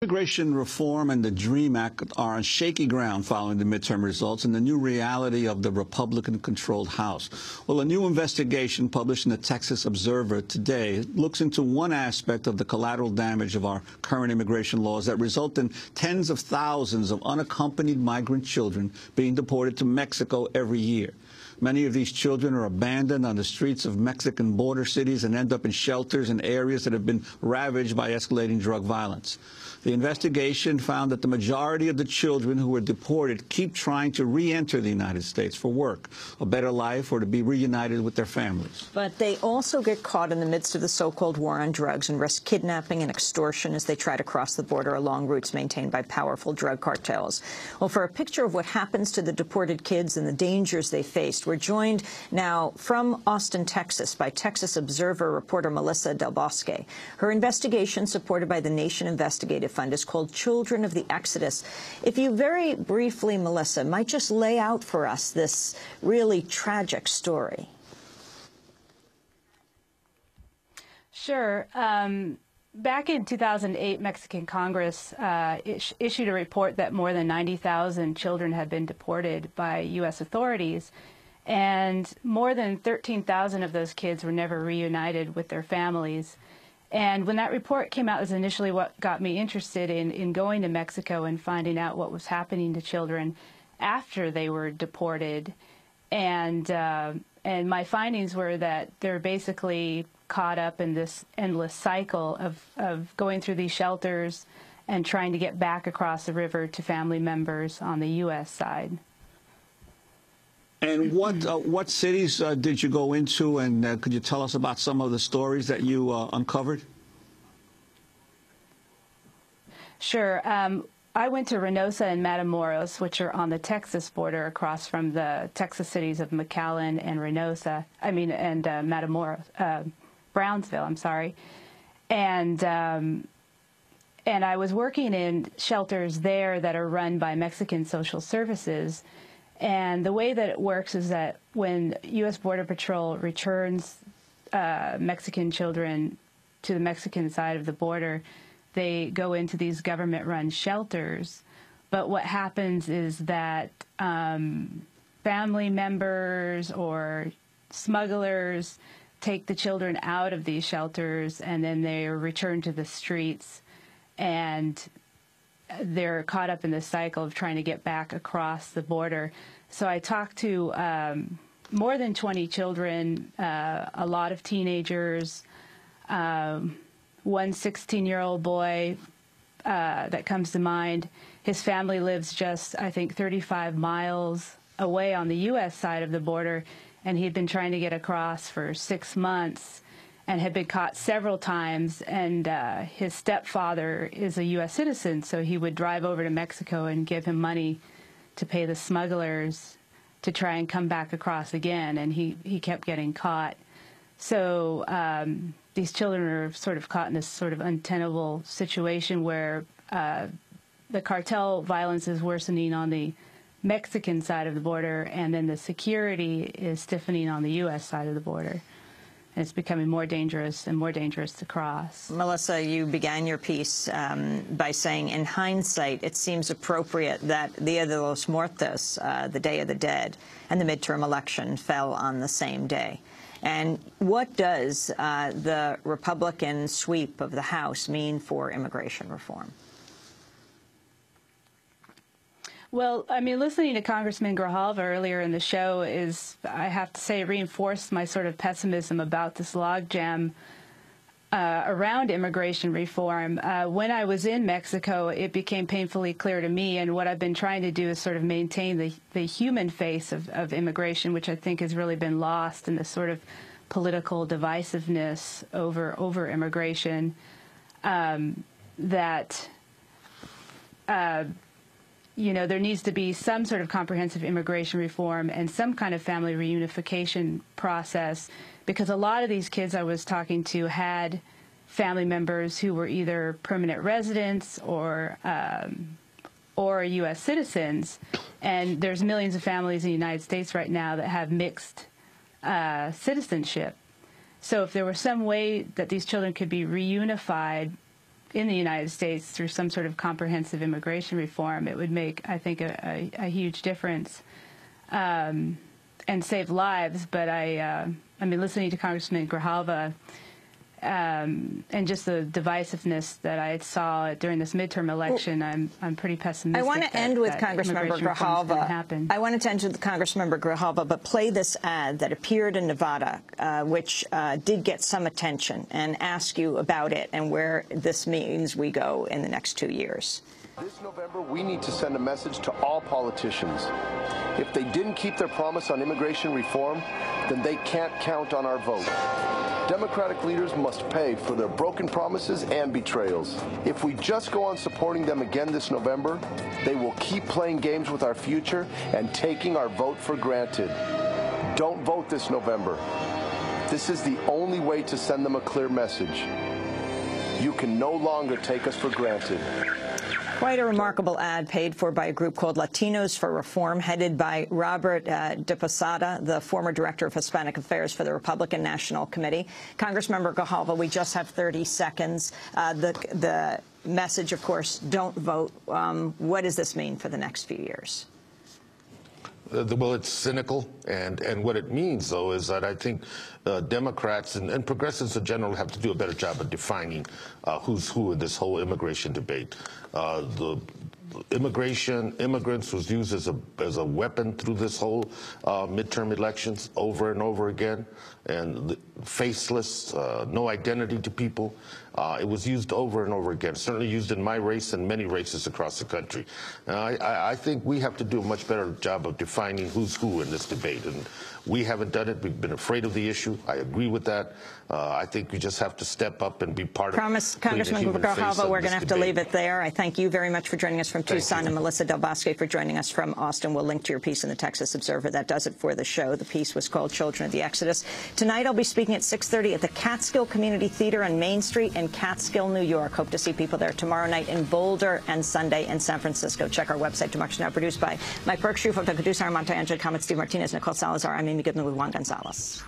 Immigration reform and the DREAM Act are on shaky ground following the midterm results and the new reality of the Republican-controlled House. Well, a new investigation published in the Texas Observer today looks into one aspect of the collateral damage of our current immigration laws that result in tens of thousands of unaccompanied migrant children being deported to Mexico every year. Many of these children are abandoned on the streets of Mexican border cities and end up in shelters in areas that have been ravaged by escalating drug violence. The investigation found that the majority of the children who were deported keep trying to re-enter the United States for work, a better life, or to be reunited with their families. But they also get caught in the midst of the so-called war on drugs and risk kidnapping and extortion as they try to cross the border along routes maintained by powerful drug cartels. Well, for a picture of what happens to the deported kids and the dangers they faced, we're joined now from Austin, Texas, by Texas Observer reporter Melissa del Bosque. Her investigation, supported by the Nation Investigative Fund, is called Children of the Exodus. If you very briefly, Melissa, might just lay out for us this really tragic story. Sure. Back in 2008, Mexican Congress issued a report that more than 90,000 children had been deported by U.S. authorities, and more than 13,000 of those kids were never reunited with their families. And when that report came out, it was initially what got me interested in going to Mexico and finding out what was happening to children after they were deported. And my findings were that they're basically caught up in this endless cycle of going through these shelters and trying to get back across the river to family members on the U.S. side. And what cities did you go into, and could you tell us about some of the stories that you uncovered? Sure. I went to Reynosa and Matamoros, which are on the Texas border across from the Texas cities of McAllen and Matamoros, Brownsville, I'm sorry. And I was working in shelters there that are run by Mexican Social Services. And the way that it works is that when U.S. Border Patrol returns Mexican children to the Mexican side of the border, they go into these government-run shelters. But what happens is that family members or smugglers take the children out of these shelters, and then they are returned to the streets, and they're caught up in this cycle of trying to get back across the border. So I talked to more than 20 children, a lot of teenagers, one 16-year-old boy that comes to mind. His family lives just, I think, 35 miles away on the U.S. side of the border, and he'd been trying to get across for 6 months and had been caught several times, and his stepfather is a U.S. citizen, so he would drive over to Mexico and give him money to pay the smugglers to try and come back across again, and he kept getting caught. So these children are sort of caught in this sort of untenable situation where the cartel violence is worsening on the Mexican side of the border, and then the security is stiffening on the U.S. side of the border. And it's becoming more dangerous and more dangerous to cross. Melissa, you began your piece by saying, in hindsight, it seems appropriate that Dia de los Muertos, the Day of the Dead, and the midterm election fell on the same day. And what does the Republican sweep of the House mean for immigration reform? Well, I mean, listening to Congressman Grijalva earlier in the show is, I have to say, reinforced my sort of pessimism about this logjam around immigration reform. When I was in Mexico, it became painfully clear to me, and what I've been trying to do is sort of maintain the human face of immigration, which I think has really been lost in this sort of political divisiveness over immigration, you know, there needs to be some sort of comprehensive immigration reform and some kind of family reunification process, because a lot of these kids I was talking to had family members who were either permanent residents or U.S. citizens, and there's millions of families in the United States right now that have mixed citizenship. So if there was some way that these children could be reunified in the United States through some sort of comprehensive immigration reform, it would make, I think, a huge difference and save lives. But I mean, listening to Congressman Grijalva and just the divisiveness that I saw during this midterm election, I'm pretty pessimistic. I want to end with Congressmember Grijalva. I wanted to end with Congressmember Grijalva, but play this ad that appeared in Nevada, which did get some attention, and ask you about it and where this means we go in the next 2 years. This November, we need to send a message to all politicians. If they didn't keep their promise on immigration reform, then they can't count on our vote. Democratic leaders must pay for their broken promises and betrayals. If we just go on supporting them again this November, they will keep playing games with our future and taking our vote for granted. Don't vote this November. This is the only way to send them a clear message. You can no longer take us for granted. Quite a remarkable ad paid for by a group called Latinos for Reform, headed by Robert de Posada, the former director of Hispanic Affairs for the Republican National Committee. Congressmember Grijalva, we just have 30 seconds. The message, of course, don't vote. What does this mean for the next few years? Well, it's cynical, and what it means, though, is that I think Democrats and progressives in general have to do a better job of defining who's who in this whole immigration debate. The immigrants was used as a weapon through this whole midterm elections over and over again, and faceless, no identity to people. It was used over and over again, certainly used in my race and many races across the country. I think we have to do a much better job of defining who's who in this debate, and we haven't done it. We've been afraid of the issue. I agree with that. I think we just have to step up and be part of it. Congressman Grijalva, we're going to have to leave it there. I thank you very much for joining us from Tucson, and Melissa del Bosque for joining us from Austin. We'll link to your piece in the Texas Observer. That does it for the show. The piece was called Children of the Exodus. Tonight I'll be speaking at 6:30 at the Catskill Community Theater on Main Street in Catskill, New York. Hope to see people there tomorrow night in Boulder and Sunday in San Francisco. Check our website. Democracy Now! Produced by Mike Berkshire, Foto Caduce, Armando Angel, Comment Steve Martinez, Nicole Salazar. I'm Amy Goodman with Juan Gonzalez.